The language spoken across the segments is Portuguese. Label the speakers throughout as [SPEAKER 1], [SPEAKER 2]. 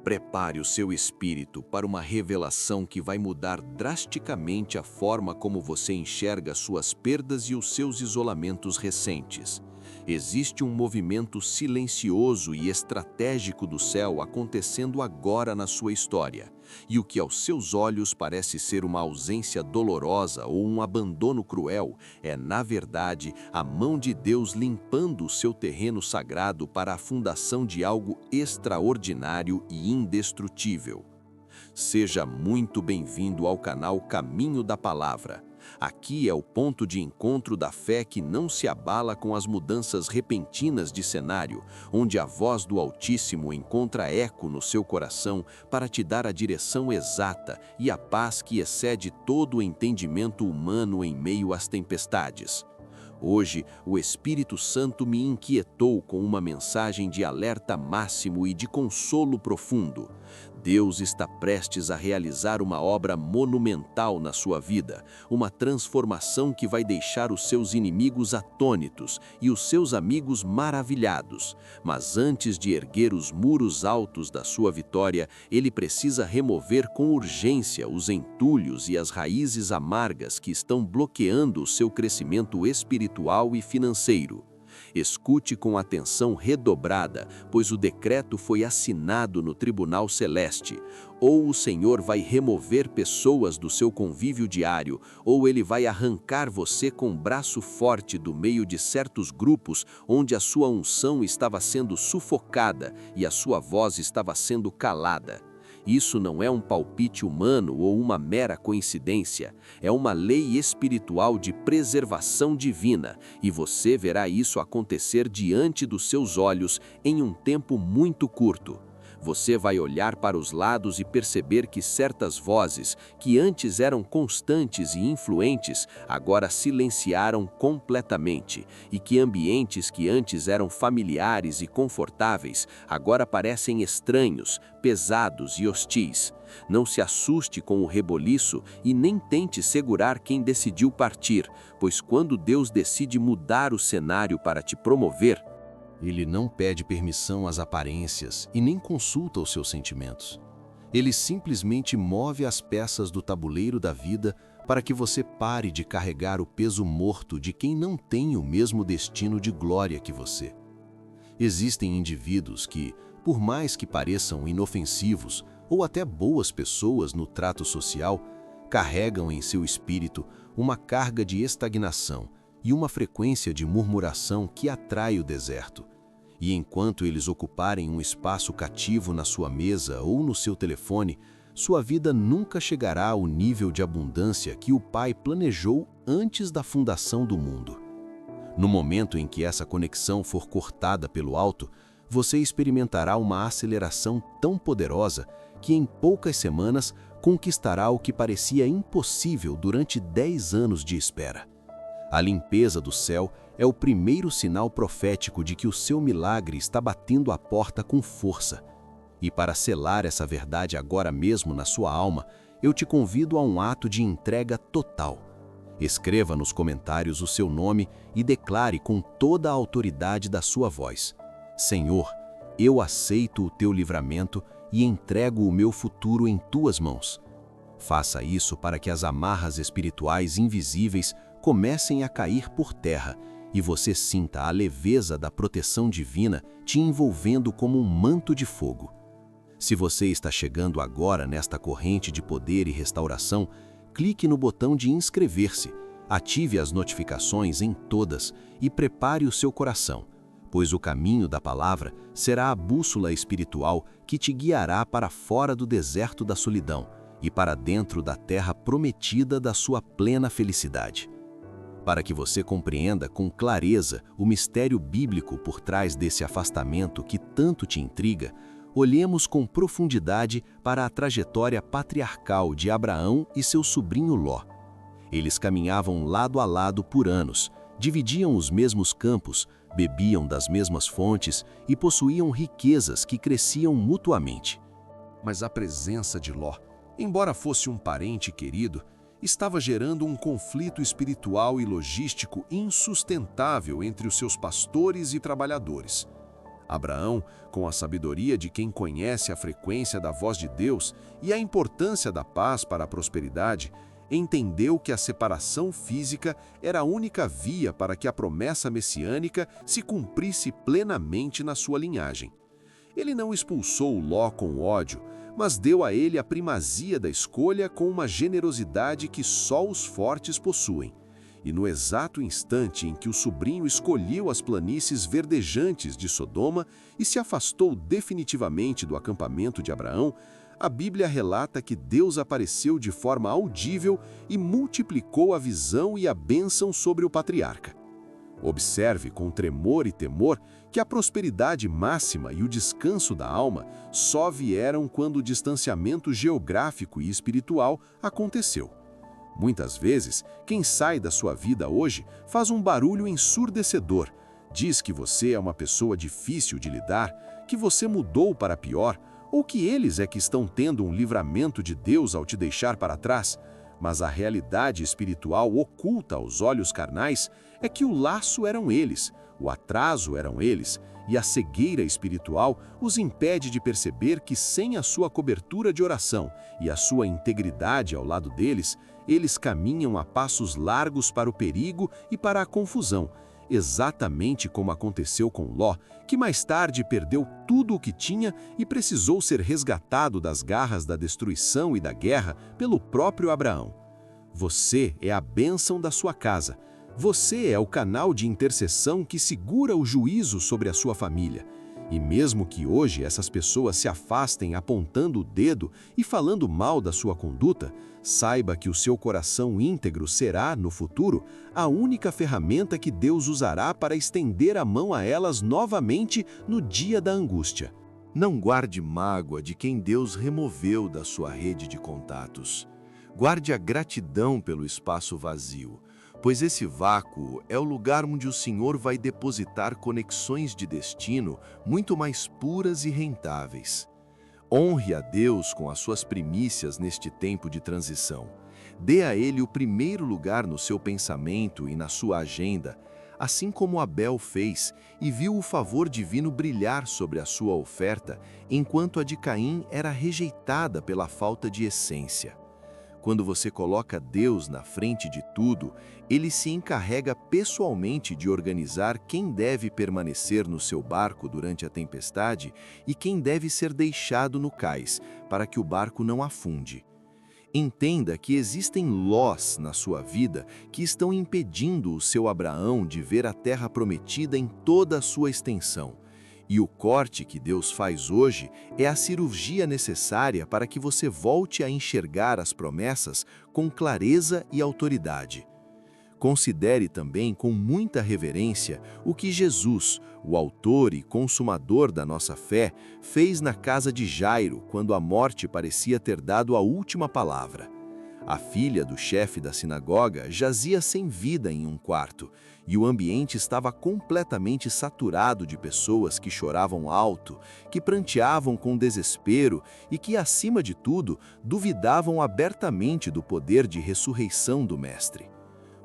[SPEAKER 1] Prepare o seu espírito para uma revelação que vai mudar drasticamente a forma como você enxerga suas perdas e os seus isolamentos recentes. Existe um movimento silencioso e estratégico do céu acontecendo agora na sua história, e o que aos seus olhos parece ser uma ausência dolorosa ou um abandono cruel é, na verdade, a mão de Deus limpando o seu terreno sagrado para a fundação de algo extraordinário e indestrutível. Seja muito bem-vindo ao canal Caminho da Palavra. Aqui é o ponto de encontro da fé que não se abala com as mudanças repentinas de cenário, onde a voz do Altíssimo encontra eco no seu coração para te dar a direção exata e a paz que excede todo o entendimento humano em meio às tempestades. Hoje, o Espírito Santo me inquietou com uma mensagem de alerta máximo e de consolo profundo. Deus está prestes a realizar uma obra monumental na sua vida, uma transformação que vai deixar os seus inimigos atônitos e os seus amigos maravilhados. Mas antes de erguer os muros altos da sua vitória, ele precisa remover com urgência os entulhos e as raízes amargas que estão bloqueando o seu crescimento espiritual e financeiro. Escute com atenção redobrada, pois o decreto foi assinado no Tribunal Celeste. Ou o Senhor vai remover pessoas do seu convívio diário, ou Ele vai arrancar você com braço forte do meio de certos grupos onde a sua unção estava sendo sufocada e a sua voz estava sendo calada. Isso não é um palpite humano ou uma mera coincidência, é uma lei espiritual de preservação divina, e você verá isso acontecer diante dos seus olhos em um tempo muito curto. Você vai olhar para os lados e perceber que certas vozes, que antes eram constantes e influentes, agora silenciaram completamente, e que ambientes que antes eram familiares e confortáveis, agora parecem estranhos, pesados e hostis. Não se assuste com o reboliço e nem tente segurar quem decidiu partir, pois quando Deus decide mudar o cenário para te promover, Ele não pede permissão às aparências e nem consulta os seus sentimentos. Ele simplesmente move as peças do tabuleiro da vida para que você pare de carregar o peso morto de quem não tem o mesmo destino de glória que você. Existem indivíduos que, por mais que pareçam inofensivos ou até boas pessoas no trato social, carregam em seu espírito uma carga de estagnação e uma frequência de murmuração que atrai o deserto. E enquanto eles ocuparem um espaço cativo na sua mesa ou no seu telefone, sua vida nunca chegará ao nível de abundância que o Pai planejou antes da fundação do mundo. No momento em que essa conexão for cortada pelo alto, você experimentará uma aceleração tão poderosa que em poucas semanas conquistará o que parecia impossível durante 10 anos de espera. A limpeza do céu é o primeiro sinal profético de que o seu milagre está batendo a porta com força. E para selar essa verdade agora mesmo na sua alma, eu te convido a um ato de entrega total. Escreva nos comentários o seu nome e declare com toda a autoridade da sua voz: Senhor, eu aceito o teu livramento e entrego o meu futuro em tuas mãos. Faça isso para que as amarras espirituais invisíveis comecem a cair por terra e você sinta a leveza da proteção divina te envolvendo como um manto de fogo. Se você está chegando agora nesta corrente de poder e restauração, clique no botão de inscrever-se, ative as notificações em todas e prepare o seu coração, pois o caminho da palavra será a bússola espiritual que te guiará para fora do deserto da solidão e para dentro da terra prometida da sua plena felicidade. Para que você compreenda com clareza o mistério bíblico por trás desse afastamento que tanto te intriga, olhemos com profundidade para a trajetória patriarcal de Abraão e seu sobrinho Ló. Eles caminhavam lado a lado por anos, dividiam os mesmos campos, bebiam das mesmas fontes e possuíam riquezas que cresciam mutuamente. Mas a presença de Ló, embora fosse um parente querido, estava gerando um conflito espiritual e logístico insustentável entre os seus pastores e trabalhadores. Abraão, com a sabedoria de quem conhece a frequência da voz de Deus e a importância da paz para a prosperidade, entendeu que a separação física era a única via para que a promessa messiânica se cumprisse plenamente na sua linhagem. Ele não expulsou Ló com ódio, mas deu a ele a primazia da escolha com uma generosidade que só os fortes possuem. E no exato instante em que o sobrinho escolheu as planícies verdejantes de Sodoma e se afastou definitivamente do acampamento de Abraão, a Bíblia relata que Deus apareceu de forma audível e multiplicou a visão e a bênção sobre o patriarca. Observe com tremor e temor que a prosperidade máxima e o descanso da alma só vieram quando o distanciamento geográfico e espiritual aconteceu. Muitas vezes, quem sai da sua vida hoje faz um barulho ensurdecedor. Diz que você é uma pessoa difícil de lidar, que você mudou para pior, ou que eles é que estão tendo um livramento de Deus ao te deixar para trás. Mas a realidade espiritual oculta aos olhos carnais é que o laço eram eles, o atraso eram eles, e a cegueira espiritual os impede de perceber que sem a sua cobertura de oração e a sua integridade ao lado deles, eles caminham a passos largos para o perigo e para a confusão, exatamente como aconteceu com Ló, que mais tarde perdeu tudo o que tinha e precisou ser resgatado das garras da destruição e da guerra pelo próprio Abraão. Você é a bênção da sua casa. Você é o canal de intercessão que segura o juízo sobre a sua família. E mesmo que hoje essas pessoas se afastem apontando o dedo e falando mal da sua conduta, saiba que o seu coração íntegro será, no futuro, a única ferramenta que Deus usará para estender a mão a elas novamente no dia da angústia. Não guarde mágoa de quem Deus removeu da sua rede de contatos. Guarde a gratidão pelo espaço vazio, pois esse vácuo é o lugar onde o Senhor vai depositar conexões de destino muito mais puras e rentáveis. Honre a Deus com as suas primícias neste tempo de transição. Dê a Ele o primeiro lugar no seu pensamento e na sua agenda, assim como Abel fez e viu o favor divino brilhar sobre a sua oferta, enquanto a de Caim era rejeitada pela falta de essência. Quando você coloca Deus na frente de tudo, Ele se encarrega pessoalmente de organizar quem deve permanecer no seu barco durante a tempestade e quem deve ser deixado no cais, para que o barco não afunde. Entenda que existem Lós na sua vida que estão impedindo o seu Abraão de ver a terra prometida em toda a sua extensão. E o corte que Deus faz hoje é a cirurgia necessária para que você volte a enxergar as promessas com clareza e autoridade. Considere também com muita reverência o que Jesus, o autor e consumador da nossa fé, fez na casa de Jairo quando a morte parecia ter dado a última palavra. A filha do chefe da sinagoga jazia sem vida em um quarto, e o ambiente estava completamente saturado de pessoas que choravam alto, que pranteavam com desespero e que, acima de tudo, duvidavam abertamente do poder de ressurreição do Mestre.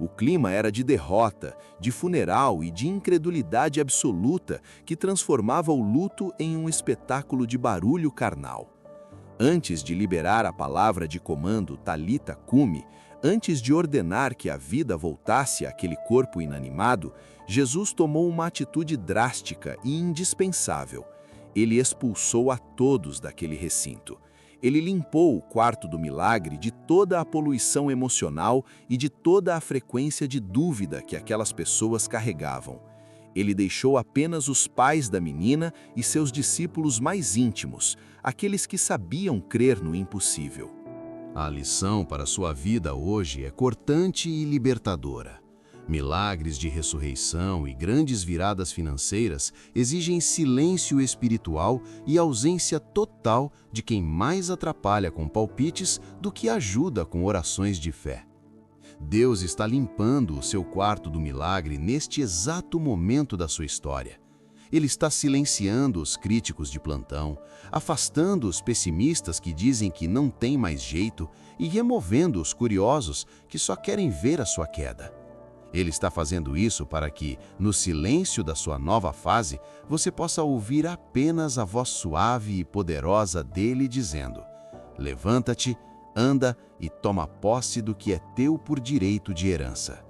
[SPEAKER 1] O clima era de derrota, de funeral e de incredulidade absoluta que transformava o luto em um espetáculo de barulho carnal. Antes de liberar a palavra de comando Talita Cumi, antes de ordenar que a vida voltasse àquele corpo inanimado, Jesus tomou uma atitude drástica e indispensável. Ele expulsou a todos daquele recinto. Ele limpou o quarto do milagre de toda a poluição emocional e de toda a frequência de dúvida que aquelas pessoas carregavam. Ele deixou apenas os pais da menina e seus discípulos mais íntimos, aqueles que sabiam crer no impossível. A lição para sua vida hoje é cortante e libertadora. Milagres de ressurreição e grandes viradas financeiras exigem silêncio espiritual e ausência total de quem mais atrapalha com palpites do que ajuda com orações de fé. Deus está limpando o seu quarto do milagre neste exato momento da sua história. Ele está silenciando os críticos de plantão, afastando os pessimistas que dizem que não tem mais jeito e removendo os curiosos que só querem ver a sua queda.
[SPEAKER 2] Ele está fazendo isso para que, no silêncio da sua nova fase, você possa ouvir apenas a voz suave e poderosa dele dizendo: levanta-te, anda e toma posse do que é teu por direito de herança.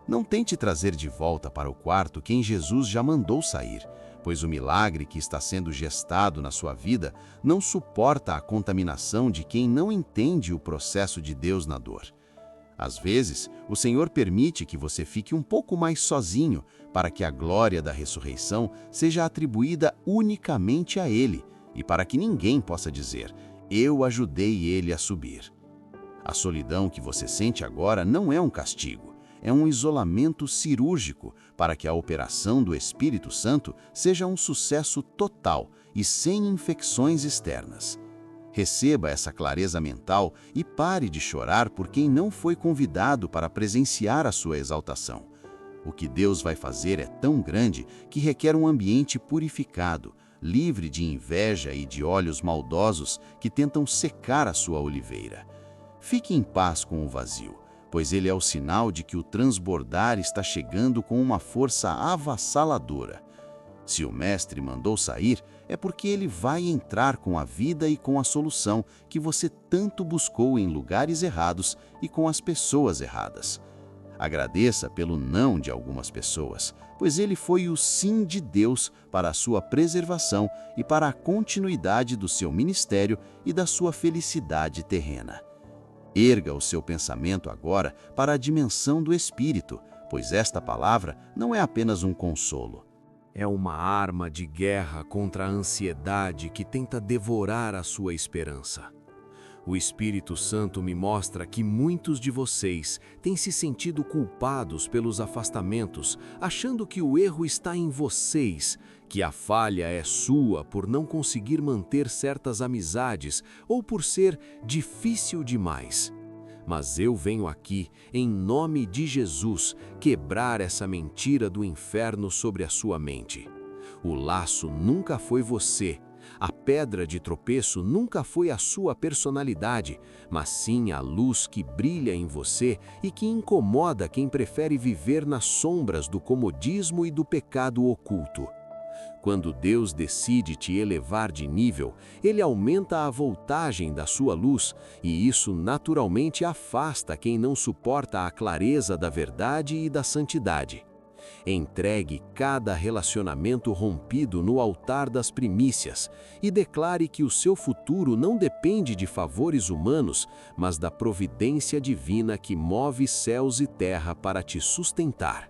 [SPEAKER 2] Não tente trazer de volta para o quarto quem Jesus já mandou sair, pois o milagre que está sendo gestado na sua vida não suporta a contaminação de quem não entende o processo de Deus na dor. Às vezes, o Senhor permite que você fique um pouco mais sozinho para que a glória da ressurreição seja atribuída unicamente a Ele e para que ninguém possa dizer: eu ajudei ele a subir. A solidão que você sente agora não é um castigo, é um isolamento cirúrgico para que a operação do Espírito Santo seja um sucesso total e sem infecções externas. Receba essa clareza mental e pare de chorar por quem não foi convidado para presenciar a sua exaltação. O que Deus vai fazer é tão grande que requer um ambiente purificado, livre de inveja e de olhos maldosos que tentam secar a sua oliveira. Fique em paz com o vazio, pois ele é o sinal de que o transbordar está chegando com uma força avassaladora. Se o Mestre mandou sair, é porque ele vai entrar com a vida e com a solução que você tanto buscou em lugares errados e com as pessoas erradas. Agradeça pelo não de algumas pessoas, pois ele foi o sim de Deus para a sua preservação e para a continuidade do seu ministério e da sua felicidade terrena. Erga o seu pensamento agora para a dimensão do Espírito, pois esta palavra não é apenas um consolo.
[SPEAKER 1] É uma arma de guerra contra a ansiedade que tenta devorar a sua esperança. O Espírito Santo me mostra que muitos de vocês têm se sentido culpados pelos afastamentos, achando que o erro está em vocês, que a falha é sua por não conseguir manter certas amizades ou por ser difícil demais. Mas eu venho aqui, em nome de Jesus, quebrar essa mentira do inferno sobre a sua mente. O laço nunca foi você. A pedra de tropeço nunca foi a sua personalidade, mas sim a luz que brilha em você e que incomoda quem prefere viver nas sombras do comodismo e do pecado oculto. Quando Deus decide te elevar de nível, Ele aumenta a voltagem da sua luz e isso naturalmente afasta quem não suporta a clareza da verdade e da santidade. Entregue cada relacionamento rompido no altar das primícias e declare que o seu futuro não depende de favores humanos, mas da providência divina que move céus e terra para te sustentar.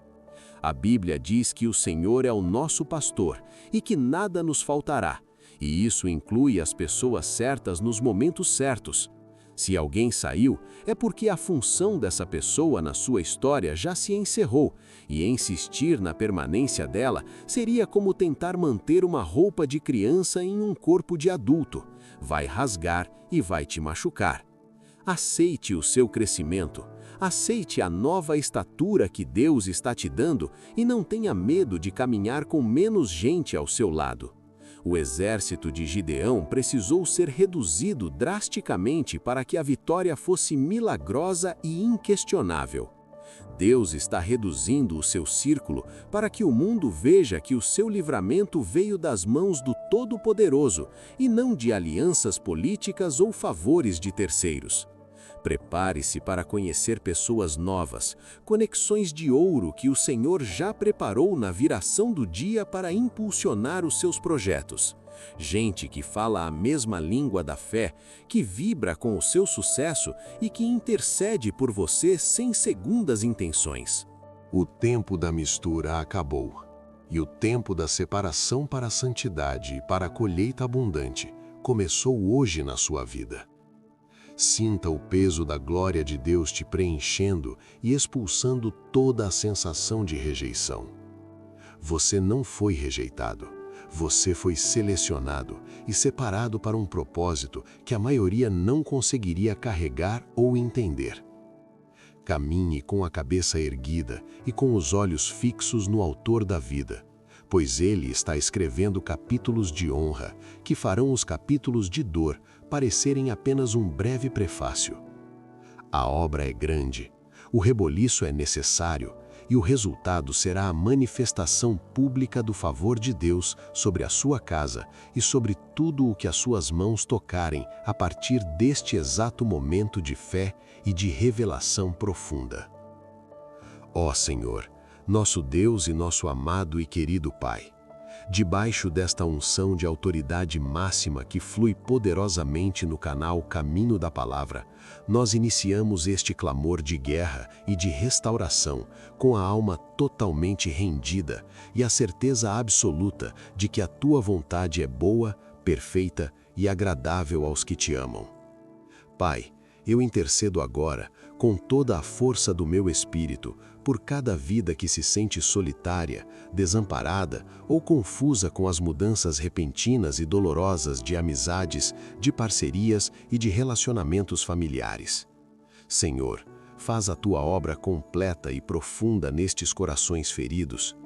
[SPEAKER 1] A Bíblia diz que o Senhor é o nosso pastor e que nada nos faltará, e isso inclui as pessoas certas nos momentos certos. Se alguém saiu, é porque a função dessa pessoa na sua história já se encerrou, e insistir na permanência dela seria como tentar manter uma roupa de criança em um corpo de adulto. Vai rasgar e vai te machucar. Aceite o seu crescimento. Aceite a nova estatura que Deus está te dando e não tenha medo de caminhar com menos gente ao seu lado. O exército de Gideão precisou ser reduzido drasticamente para que a vitória fosse milagrosa e inquestionável. Deus está reduzindo o seu círculo para que o mundo veja que o seu livramento veio das mãos do Todo-Poderoso e não de alianças políticas ou favores de terceiros. Prepare-se para conhecer pessoas novas, conexões de ouro que o Senhor já preparou na viração do dia para impulsionar os seus projetos. Gente que fala a mesma língua da fé, que vibra com o seu sucesso e que intercede por você sem segundas intenções.
[SPEAKER 3] O tempo da mistura acabou, e o tempo da separação para a santidade e para a colheita abundante começou hoje na sua vida. Sinta o peso da glória de Deus te preenchendo e expulsando toda a sensação de rejeição. Você não foi rejeitado, você foi selecionado e separado para um propósito que a maioria não conseguiria carregar ou entender. Caminhe com a cabeça erguida e com os olhos fixos no Autor da vida, pois Ele está escrevendo capítulos de honra que farão os capítulos de dor parecerem apenas um breve prefácio. A obra é grande, o reboliço é necessário e o resultado será a manifestação pública do favor de Deus sobre a sua casa e sobre tudo o que as suas mãos tocarem a partir deste exato momento de fé e de revelação profunda. Ó Senhor, nosso Deus e nosso amado e querido Pai, debaixo desta unção de autoridade máxima que flui poderosamente no canal Caminho da Palavra, nós iniciamos este clamor de guerra e de restauração com a alma totalmente rendida e a certeza absoluta de que a Tua vontade é boa, perfeita e agradável aos que Te amam. Pai, eu intercedo agora, com toda a força do meu espírito, por cada vida que se sente solitária, desamparada ou confusa com as mudanças repentinas e dolorosas de amizades, de parcerias e de relacionamentos familiares. Senhor, faz a Tua obra completa e profunda nestes corações feridos.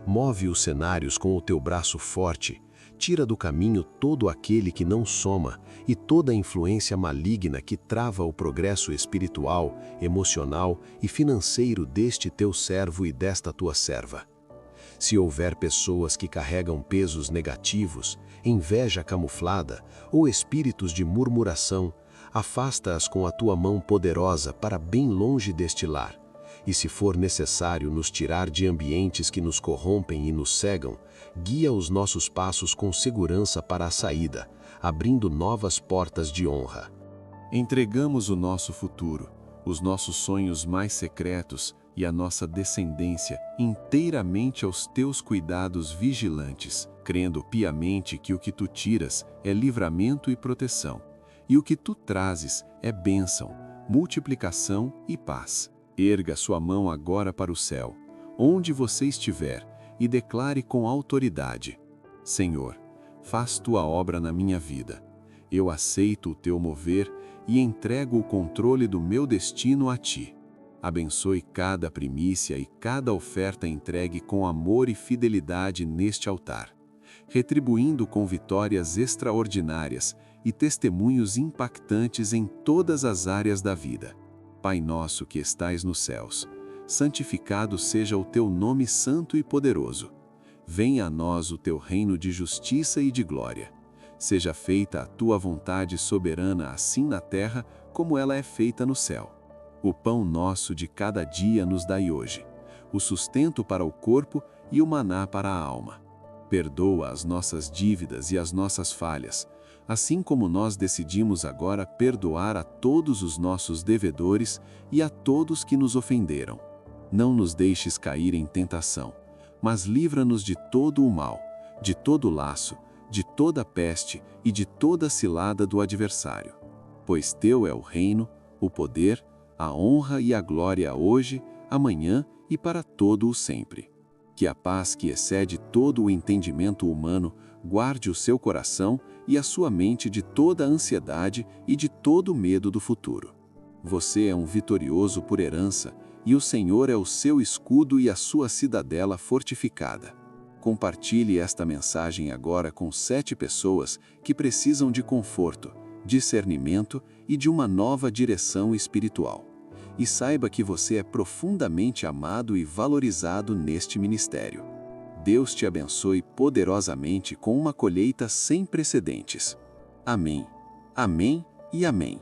[SPEAKER 3] Move os cenários com o Teu braço forte. Tira do caminho todo aquele que não soma e toda a influência maligna que trava o progresso espiritual, emocional e financeiro deste Teu servo e desta Tua serva. Se houver pessoas que carregam pesos negativos, inveja camuflada ou espíritos de murmuração, afasta-as com a Tua mão poderosa para bem longe deste lar. E se for necessário nos tirar de ambientes que nos corrompem e nos cegam, guia os nossos passos com segurança para a saída, abrindo novas portas de honra.
[SPEAKER 1] Entregamos o nosso futuro, os nossos sonhos mais secretos e a nossa descendência inteiramente aos Teus cuidados vigilantes, crendo piamente que o que Tu tiras é livramento e proteção, e o que Tu trazes é bênção, multiplicação e paz. Erga sua mão agora para o céu, onde você estiver, e declare com autoridade: Senhor, faz Tua obra na minha vida. Eu aceito o Teu mover e entrego o controle do meu destino a Ti. Abençoe cada primícia e cada oferta entregue com amor e fidelidade neste altar, retribuindo com vitórias extraordinárias e testemunhos impactantes em todas as áreas da vida. Pai nosso que estais nos céus, santificado seja o Teu nome santo e poderoso. Venha a nós o Teu reino de justiça e de glória. Seja feita a Tua vontade soberana assim na terra como ela é feita no céu. O pão nosso de cada dia nos dai hoje, o sustento para o corpo e o maná para a alma. Perdoa as nossas dívidas e as nossas falhas, assim como nós decidimos agora perdoar a todos os nossos devedores e a todos que nos ofenderam. Não nos deixes cair em tentação, mas livra-nos de todo o mal, de todo laço, de toda peste e de toda cilada do adversário. Pois Teu é o reino, o poder, a honra e a glória hoje, amanhã e para todo o sempre. Que a paz que excede todo o entendimento humano guarde o seu coração e a sua mente de toda a ansiedade e de todo o medo do futuro. Você é um vitorioso por herança, e o Senhor é o seu escudo e a sua cidadela fortificada. Compartilhe esta mensagem agora com 7 pessoas que precisam de conforto, discernimento e de uma nova direção espiritual. E saiba que você é profundamente amado e valorizado neste ministério. Deus te abençoe poderosamente com uma colheita sem precedentes. Amém. Amém e amém.